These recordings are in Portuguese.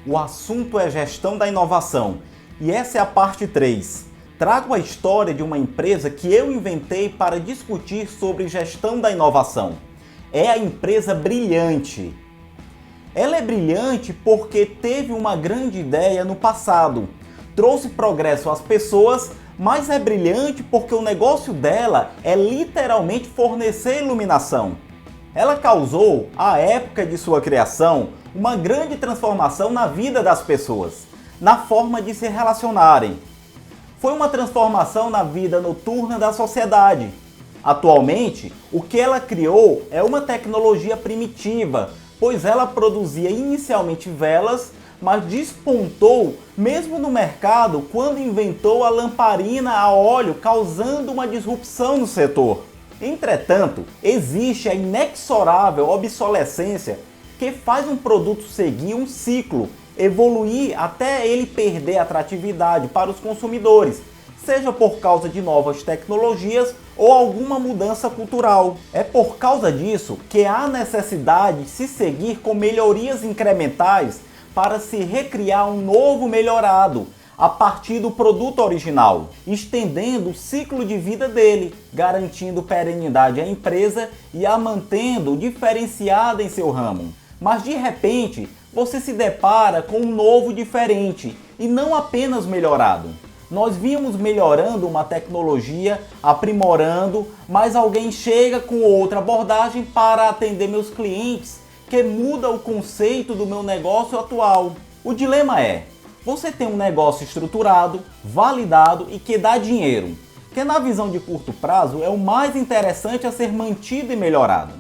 O assunto é gestão da inovação e essa é a parte 3. Trago a história de uma empresa que eu inventei para discutir sobre gestão da inovação. É a empresa Brilhante. Ela é brilhante porque teve uma grande ideia no passado, trouxe progresso às pessoas, mas é brilhante porque o negócio dela é literalmente fornecer iluminação. Ela causou, à época de sua criação, uma grande transformação na vida das pessoas, na forma de se relacionarem. Foi uma transformação na vida noturna da sociedade. Atualmente, o que ela criou é uma tecnologia primitiva, pois ela produzia inicialmente velas, mas despontou mesmo no mercado quando inventou a lamparina a óleo, causando uma disrupção no setor. Entretanto, existe a inexorável obsolescência que faz um produto seguir um ciclo, evoluir até ele perder atratividade para os consumidores, seja por causa de novas tecnologias ou alguma mudança cultural. É por causa disso que há necessidade de se seguir com melhorias incrementais para se recriar um novo melhorado a partir do produto original, estendendo o ciclo de vida dele, garantindo perenidade à empresa e a mantendo diferenciada em seu ramo. Mas de repente, você se depara com um novo diferente e não apenas melhorado. Nós vimos melhorando uma tecnologia, aprimorando, mas alguém chega com outra abordagem para atender meus clientes, que muda o conceito do meu negócio atual. O dilema é: você tem um negócio estruturado, validado e que dá dinheiro, que na visão de curto prazo é o mais interessante a ser mantido e melhorado.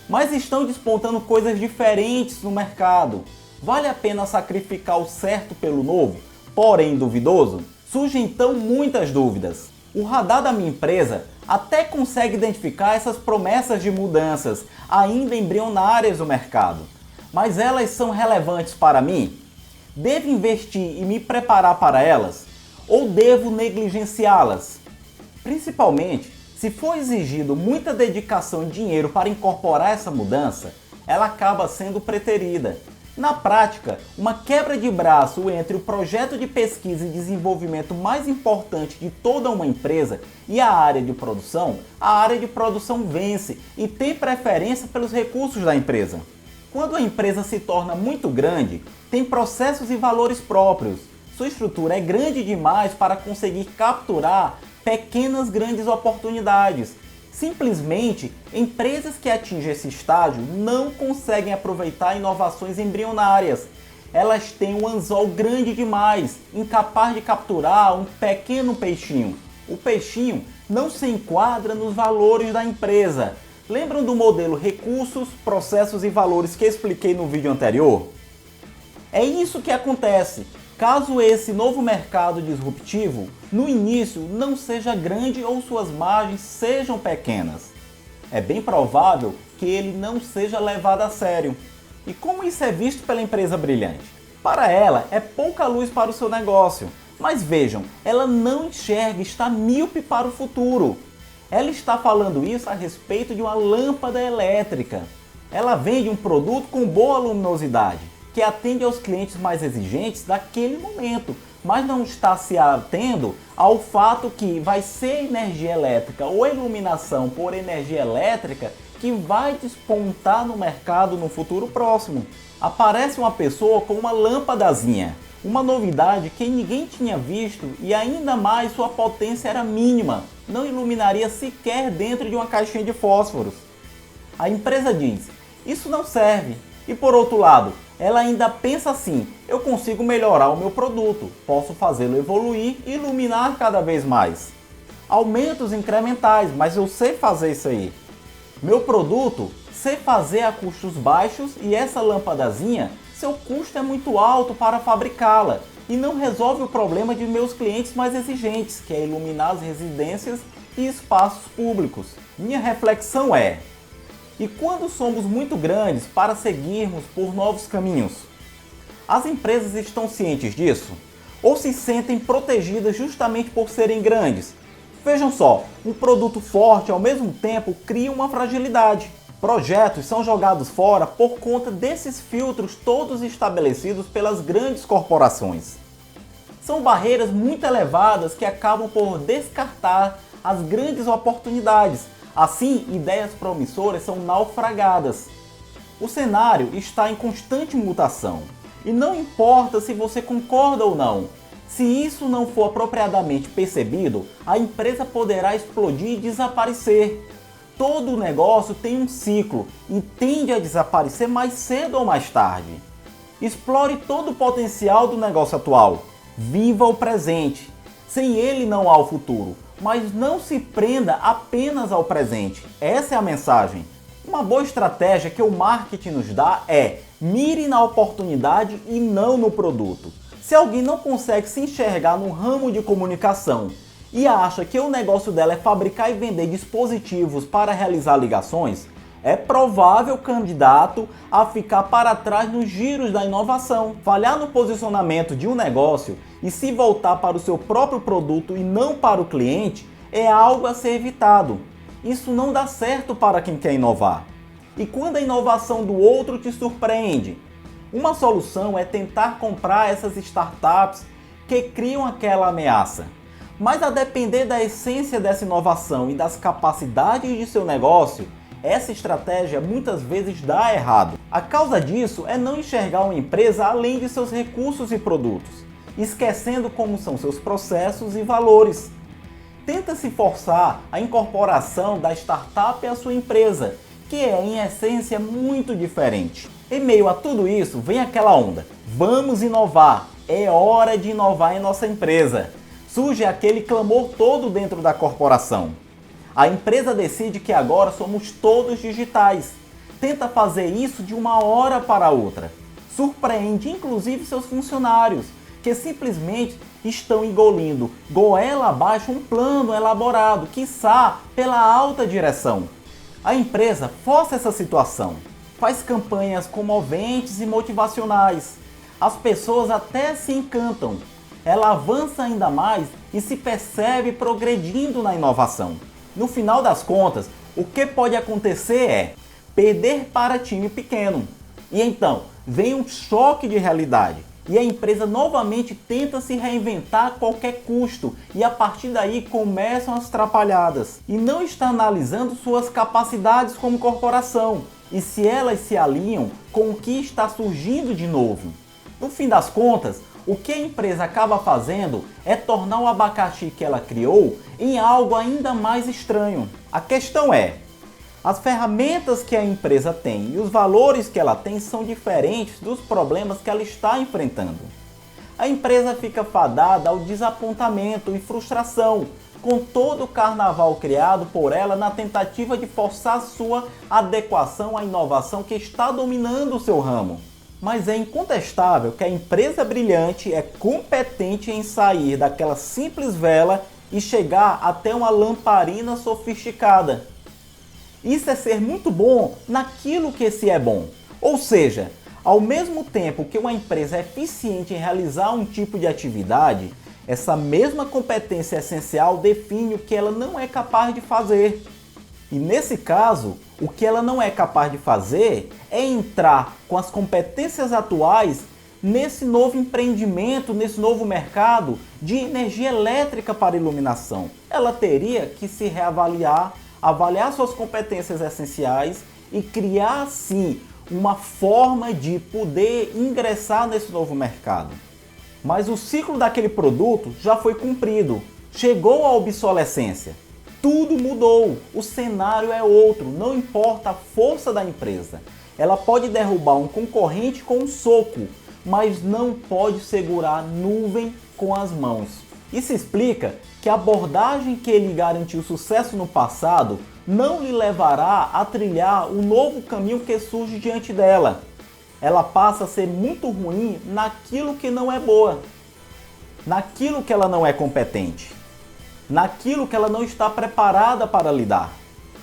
Mas estão despontando coisas diferentes no mercado. Vale a pena sacrificar o certo pelo novo, porém duvidoso? Surgem então muitas dúvidas. O radar da minha empresa até consegue identificar essas promessas de mudanças ainda embrionárias no mercado. Mas elas são relevantes para mim? Devo investir e me preparar para elas? Ou devo negligenciá-las? Principalmente, se for exigido muita dedicação e dinheiro para incorporar essa mudança, ela acaba sendo preterida. Na prática, uma quebra de braço entre o projeto de pesquisa e desenvolvimento mais importante de toda uma empresa e a área de produção vence e tem preferência pelos recursos da empresa. Quando a empresa se torna muito grande, tem processos e valores próprios. Sua estrutura é grande demais para conseguir capturar pequenas grandes oportunidades. Simplesmente, empresas que atingem esse estágio não conseguem aproveitar inovações embrionárias. Elas têm um anzol grande demais, incapaz de capturar um pequeno peixinho. O peixinho não se enquadra nos valores da empresa. Lembram do modelo recursos, processos e valores que expliquei no vídeo anterior? É isso que acontece. Caso esse novo mercado disruptivo, no início, não seja grande ou suas margens sejam pequenas, é bem provável que ele não seja levado a sério. E como isso é visto pela empresa Brilhante? Para ela, é pouca luz para o seu negócio. Mas vejam, ela não enxerga, está míope para o futuro. Ela está falando isso a respeito de uma lâmpada elétrica. Ela vende um produto com boa luminosidade, que atende aos clientes mais exigentes daquele momento, mas não está se atendo ao fato que vai ser energia elétrica ou iluminação por energia elétrica que vai despontar no mercado no futuro próximo. Aparece uma pessoa com uma lâmpadazinha, uma novidade que ninguém tinha visto e ainda mais sua potência era mínima, não iluminaria sequer dentro de uma caixinha de fósforos. A empresa diz: isso não serve. E por outro lado, ela ainda pensa assim: eu consigo melhorar o meu produto, posso fazê-lo evoluir e iluminar cada vez mais. Aumentos incrementais, mas eu sei fazer isso aí. Meu produto, sei fazer a custos baixos e essa lâmpadazinha, seu custo é muito alto para fabricá-la e não resolve o problema de meus clientes mais exigentes, que é iluminar as residências e espaços públicos. Minha reflexão é: e quando somos muito grandes para seguirmos por novos caminhos? As empresas estão cientes disso? Ou se sentem protegidas justamente por serem grandes? Vejam só, um produto forte ao mesmo tempo cria uma fragilidade. Projetos são jogados fora por conta desses filtros todos estabelecidos pelas grandes corporações. São barreiras muito elevadas que acabam por descartar as grandes oportunidades. Assim, ideias promissoras são naufragadas. O cenário está em constante mutação. E não importa se você concorda ou não, se isso não for apropriadamente percebido, a empresa poderá explodir e desaparecer. Todo negócio tem um ciclo e tende a desaparecer mais cedo ou mais tarde. Explore todo o potencial do negócio atual. Viva o presente. Sem ele não há o futuro, mas não se prenda apenas ao presente. Essa é a mensagem. Uma boa estratégia que o marketing nos dá é: mire na oportunidade e não no produto. Se alguém não consegue se enxergar no ramo de comunicação e acha que o negócio dela é fabricar e vender dispositivos para realizar ligações, é provável candidato a ficar para trás nos giros da inovação. Falhar no posicionamento de um negócio e se voltar para o seu próprio produto e não para o cliente é algo a ser evitado. Isso não dá certo para quem quer inovar. E quando a inovação do outro te surpreende? Uma solução é tentar comprar essas startups que criam aquela ameaça. Mas a depender da essência dessa inovação e das capacidades de seu negócio, essa estratégia muitas vezes dá errado. A causa disso é não enxergar uma empresa além de seus recursos e produtos, esquecendo como são seus processos e valores. Tenta-se forçar a incorporação da startup à sua empresa, que é em essência muito diferente. Em meio a tudo isso, vem aquela onda: vamos inovar, é hora de inovar em nossa empresa. Surge aquele clamor todo dentro da corporação. A empresa decide que agora somos todos digitais. Tenta fazer isso de uma hora para outra. Surpreende inclusive seus funcionários, que simplesmente estão engolindo goela abaixo um plano elaborado, quiçá pela alta direção. A empresa força essa situação, faz campanhas comoventes e motivacionais. As pessoas até se encantam. Ela avança ainda mais e se percebe progredindo na inovação. No final das contas, o que pode acontecer é perder para time pequeno. E então, vem um choque de realidade. E a empresa novamente tenta se reinventar a qualquer custo e a partir daí começam as trapalhadas. E não está analisando suas capacidades como corporação e se elas se alinham com o que está surgindo de novo. No fim das contas, o que a empresa acaba fazendo é tornar o abacaxi que ela criou em algo ainda mais estranho. A questão é: as ferramentas que a empresa tem e os valores que ela tem são diferentes dos problemas que ela está enfrentando. A empresa fica fadada ao desapontamento e frustração com todo o carnaval criado por ela na tentativa de forçar sua adequação à inovação que está dominando o seu ramo. Mas é incontestável que a empresa brilhante é competente em sair daquela simples vela e chegar até uma lamparina sofisticada. Isso é ser muito bom naquilo que se é bom. Ou seja, ao mesmo tempo que uma empresa é eficiente em realizar um tipo de atividade, essa mesma competência essencial define o que ela não é capaz de fazer. E nesse caso, o que ela não é capaz de fazer é entrar com as competências atuais nesse novo empreendimento, nesse novo mercado de energia elétrica para iluminação. Ela teria que se reavaliar, avaliar suas competências essenciais e criar, sim, uma forma de poder ingressar nesse novo mercado. Mas o ciclo daquele produto já foi cumprido, chegou à obsolescência. Tudo mudou, o cenário é outro, não importa a força da empresa. Ela pode derrubar um concorrente com um soco, mas não pode segurar nuvem com as mãos. Isso explica que a abordagem que lhe garantiu sucesso no passado não lhe levará a trilhar o novo caminho que surge diante dela. Ela passa a ser muito ruim naquilo que não é boa, naquilo que ela não é competente, naquilo que ela não está preparada para lidar.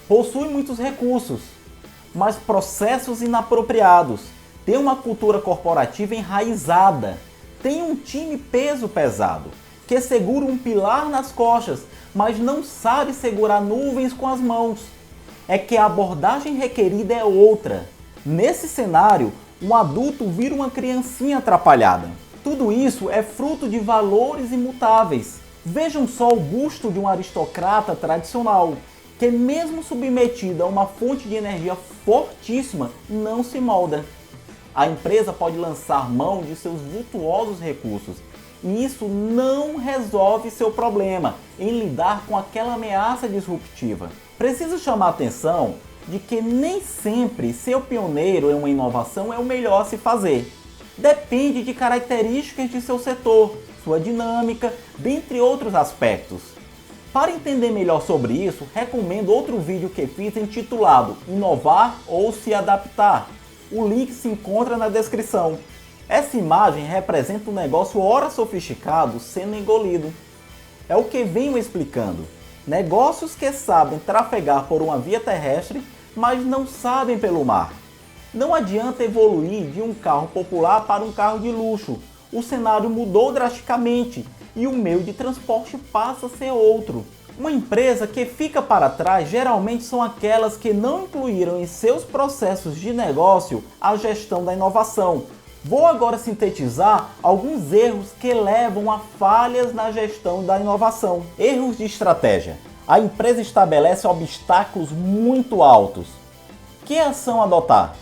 Possui muitos recursos, mas processos inapropriados. Tem uma cultura corporativa enraizada. Tem um time peso pesado, que segura um pilar nas costas, mas não sabe segurar nuvens com as mãos. é que a abordagem requerida é outra. Nesse cenário, um adulto vira uma criancinha atrapalhada. Tudo isso é fruto de valores imutáveis. Vejam só o busto de um aristocrata tradicional, que mesmo submetido a uma fonte de energia fortíssima, não se molda. A empresa pode lançar mão de seus virtuosos recursos, e isso não resolve seu problema em lidar com aquela ameaça disruptiva. Preciso chamar a atenção de que nem sempre ser pioneiro em uma inovação é o melhor a se fazer. Depende de características de seu setor, sua dinâmica, dentre outros aspectos. Para entender melhor sobre isso, recomendo outro vídeo que fiz intitulado Inovar ou se adaptar. O link se encontra na descrição. Essa imagem representa um negócio ora sofisticado sendo engolido. É o que venho explicando. Negócios que sabem trafegar por uma via terrestre, mas não sabem pelo mar. Não adianta evoluir de um carro popular para um carro de luxo. O cenário mudou drasticamente e o meio de transporte passa a ser outro. Uma empresa que fica para trás geralmente são aquelas que não incluíram em seus processos de negócio a gestão da inovação. Vou agora sintetizar alguns erros que levam a falhas na gestão da inovação. Erros de estratégia. A empresa estabelece obstáculos muito altos. Que ação adotar?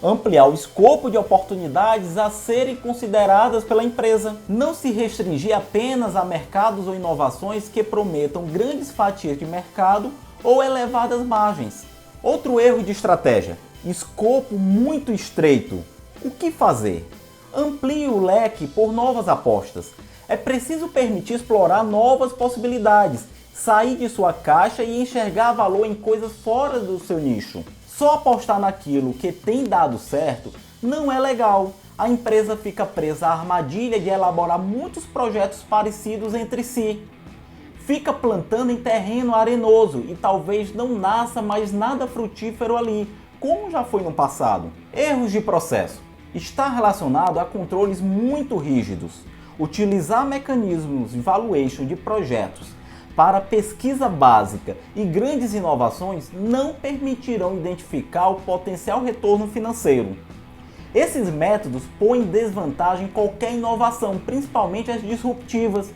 Ampliar o escopo de oportunidades a serem consideradas pela empresa. Não se restringir apenas a mercados ou inovações que prometam grandes fatias de mercado ou elevadas margens. Outro erro de estratégia: escopo muito estreito. O que fazer? Amplie o leque por novas apostas. É preciso permitir explorar novas possibilidades, sair de sua caixa e enxergar valor em coisas fora do seu nicho. Só apostar naquilo que tem dado certo não é legal. A empresa fica presa à armadilha de elaborar muitos projetos parecidos entre si. Fica plantando em terreno arenoso e talvez não nasça mais nada frutífero ali, como já foi no passado. Erros de processo. Está relacionado a controles muito rígidos. Utilizar mecanismos de valuation de projetos para pesquisa básica e grandes inovações não permitirão identificar o potencial retorno financeiro. Esses métodos põem em desvantagem qualquer inovação, principalmente as disruptivas.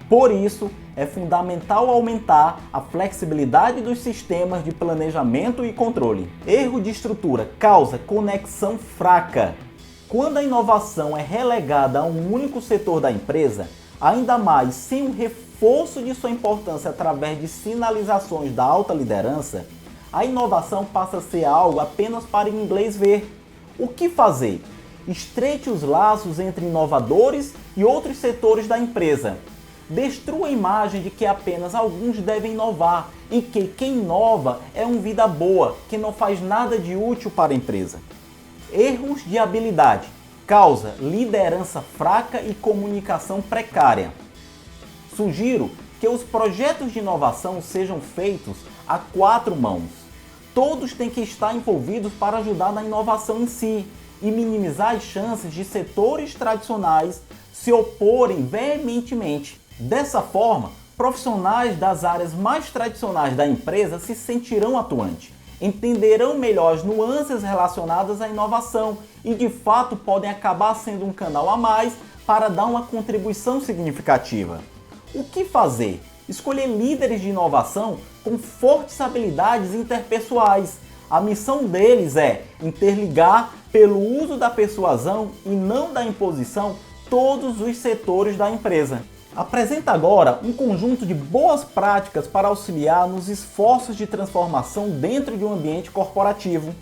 Por isso, é fundamental aumentar a flexibilidade dos sistemas de planejamento e controle. Erro de estrutura causa conexão fraca. Quando a inovação é relegada a um único setor da empresa, ainda mais sem o reforço de sua importância através de sinalizações da alta liderança, a inovação passa a ser algo apenas para o inglês ver. O que fazer? Estreite os laços entre inovadores e outros setores da empresa. Destrua a imagem de que apenas alguns devem inovar e que quem inova é um vida boa, que não faz nada de útil para a empresa. Erros de habilidade. Causa liderança fraca e comunicação precária. Sugiro que os projetos de inovação sejam feitos a 4 mãos. Todos têm que estar envolvidos para ajudar na inovação em si e minimizar as chances de setores tradicionais se oporem veementemente. Dessa forma, profissionais das áreas mais tradicionais da empresa se sentirão atuantes, entenderão melhor as nuances relacionadas à inovação e de fato podem acabar sendo um canal a mais para dar uma contribuição significativa. O que fazer? Escolher líderes de inovação com fortes habilidades interpessoais. A missão deles é interligar, pelo uso da persuasão e não da imposição, todos os setores da empresa. Apresenta agora um conjunto de boas práticas para auxiliar nos esforços de transformação dentro de um ambiente corporativo.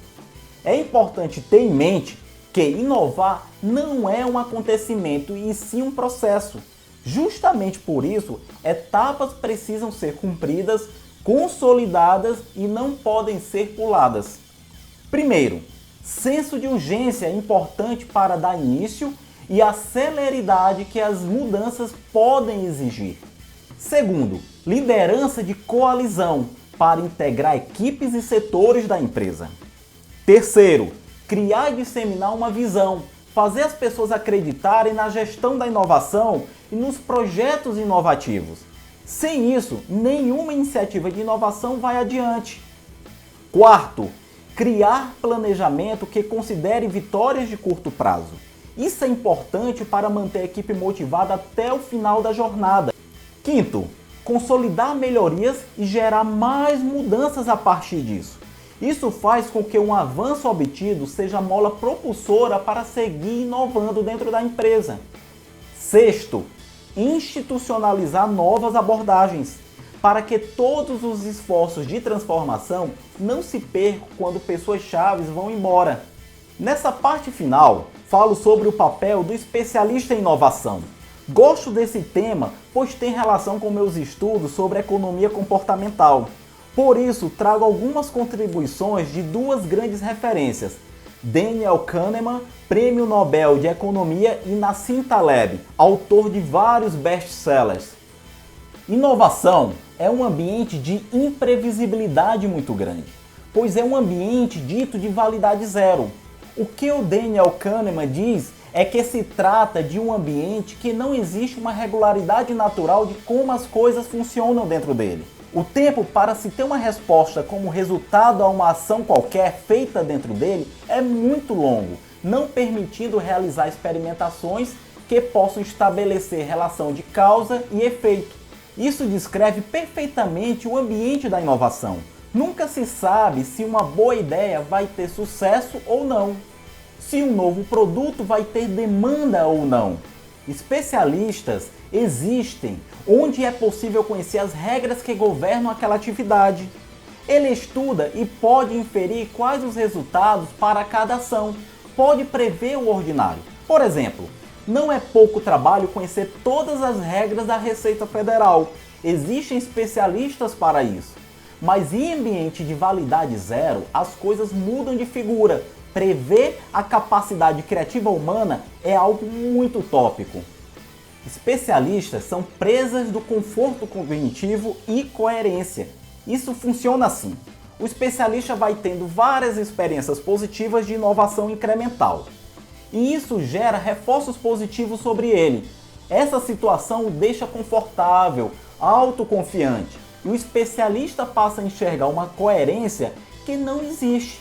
É importante ter em mente que inovar não é um acontecimento e sim um processo. Justamente por isso, etapas precisam ser cumpridas, consolidadas e não podem ser puladas. Primeiro, senso de urgência é importante para dar início e a celeridade que as mudanças podem exigir. Segundo, liderança de coalizão para integrar equipes e setores da empresa. Terceiro, criar e disseminar uma visão, fazer as pessoas acreditarem na gestão da inovação e nos projetos inovativos. Sem isso, nenhuma iniciativa de inovação vai adiante. Quarto, criar planejamento que considere vitórias de curto prazo. Isso é importante para manter a equipe motivada até o final da jornada. Quinto, consolidar melhorias e gerar mais mudanças a partir disso. Isso faz com que um avanço obtido seja a mola propulsora para seguir inovando dentro da empresa. Sexto, institucionalizar novas abordagens, para que todos os esforços de transformação não se percam quando pessoas-chave vão embora. Nessa parte final, falo sobre o papel do especialista em inovação. Gosto desse tema, pois tem relação com meus estudos sobre economia comportamental. Por isso, trago algumas contribuições de duas grandes referências: Daniel Kahneman, Prêmio Nobel de Economia, e Nassim Taleb, autor de vários best-sellers. Inovação é um ambiente de imprevisibilidade muito grande, pois é um ambiente dito de validade zero. O que o Daniel Kahneman diz é que se trata de um ambiente que não existe uma regularidade natural de como as coisas funcionam dentro dele. O tempo para se ter uma resposta como resultado a uma ação qualquer feita dentro dele é muito longo, não permitindo realizar experimentações que possam estabelecer relação de causa e efeito. Isso descreve perfeitamente o ambiente da inovação. Nunca se sabe se uma boa ideia vai ter sucesso ou não, se um novo produto vai ter demanda ou não. Especialistas existem onde é possível conhecer as regras que governam aquela atividade. Ele estuda e pode inferir quais os resultados para cada ação, pode prever o ordinário. Por exemplo, não é pouco trabalho conhecer todas as regras da Receita Federal. Existem especialistas para isso. Mas em ambiente de validade zero, as coisas mudam de figura. Prever a capacidade criativa humana é algo muito utópico. Especialistas são presas do conforto cognitivo e coerência. Isso funciona assim. O especialista vai tendo várias experiências positivas de inovação incremental. E isso gera reforços positivos sobre ele. Essa situação o deixa confortável, autoconfiante. E o especialista passa a enxergar uma coerência que não existe.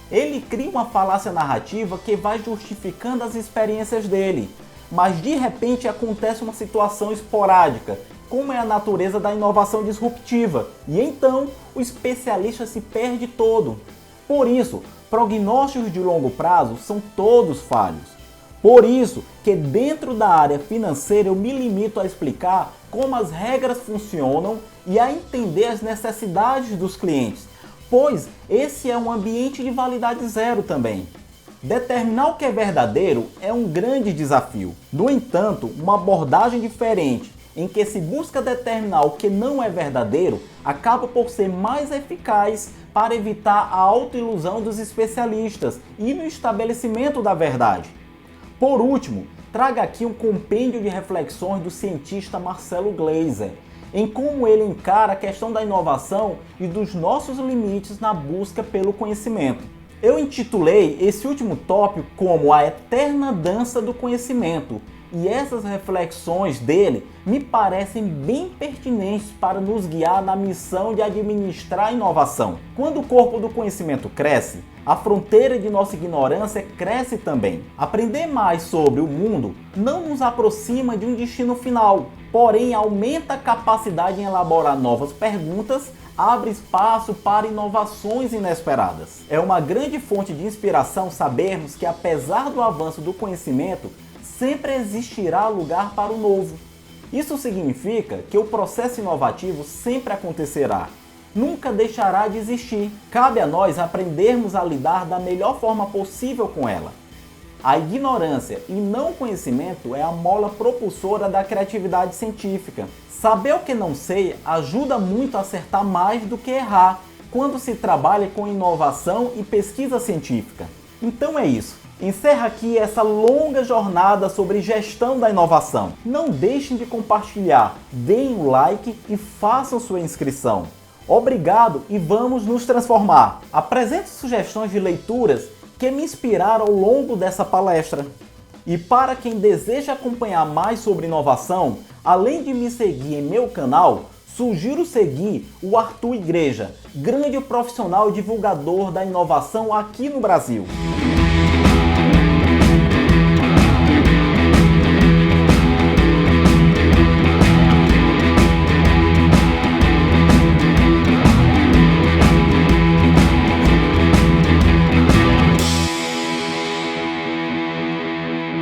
Ele cria uma falácia narrativa que vai justificando as experiências dele. Mas de repente acontece uma situação esporádica, como é a natureza da inovação disruptiva, e então o especialista se perde todo. Por isso, prognósticos de longo prazo são todos falhos. Por isso que dentro da área financeira eu me limito a explicar como as regras funcionam e a entender as necessidades dos clientes, pois esse é um ambiente de validade zero também. Determinar o que é verdadeiro é um grande desafio. No entanto, uma abordagem diferente, em que se busca determinar o que não é verdadeiro, acaba por ser mais eficaz para evitar a autoilusão dos especialistas e no estabelecimento da verdade. Por último, trago aqui um compêndio de reflexões do cientista Marcelo Gleiser, em como ele encara a questão da inovação e dos nossos limites na busca pelo conhecimento. Eu intitulei esse último tópico como a eterna dança do conhecimento, e essas reflexões dele me parecem bem pertinentes para nos guiar na missão de administrar a inovação. Quando o corpo do conhecimento cresce, a fronteira de nossa ignorância cresce também. Aprender mais sobre o mundo não nos aproxima de um destino final, porém aumenta a capacidade em elaborar novas perguntas, abre espaço para inovações inesperadas. É uma grande fonte de inspiração sabermos que, apesar do avanço do conhecimento, sempre existirá lugar para o novo. Isso significa que o processo inovativo sempre acontecerá, nunca deixará de existir. Cabe a nós aprendermos a lidar da melhor forma possível com ela. A ignorância e não conhecimento é a mola propulsora da criatividade científica. Saber o que não sei ajuda muito a acertar mais do que errar quando se trabalha com inovação e pesquisa científica. Então é isso. Encerra aqui essa longa jornada sobre gestão da inovação. Não deixem de compartilhar, deem um like e façam sua inscrição. Obrigado e vamos nos transformar. Apresente sugestões de leituras que me inspiraram ao longo dessa palestra. E para quem deseja acompanhar mais sobre inovação, além de me seguir em meu canal, sugiro seguir o Arthur Igreja, grande profissional e divulgador da inovação aqui no Brasil.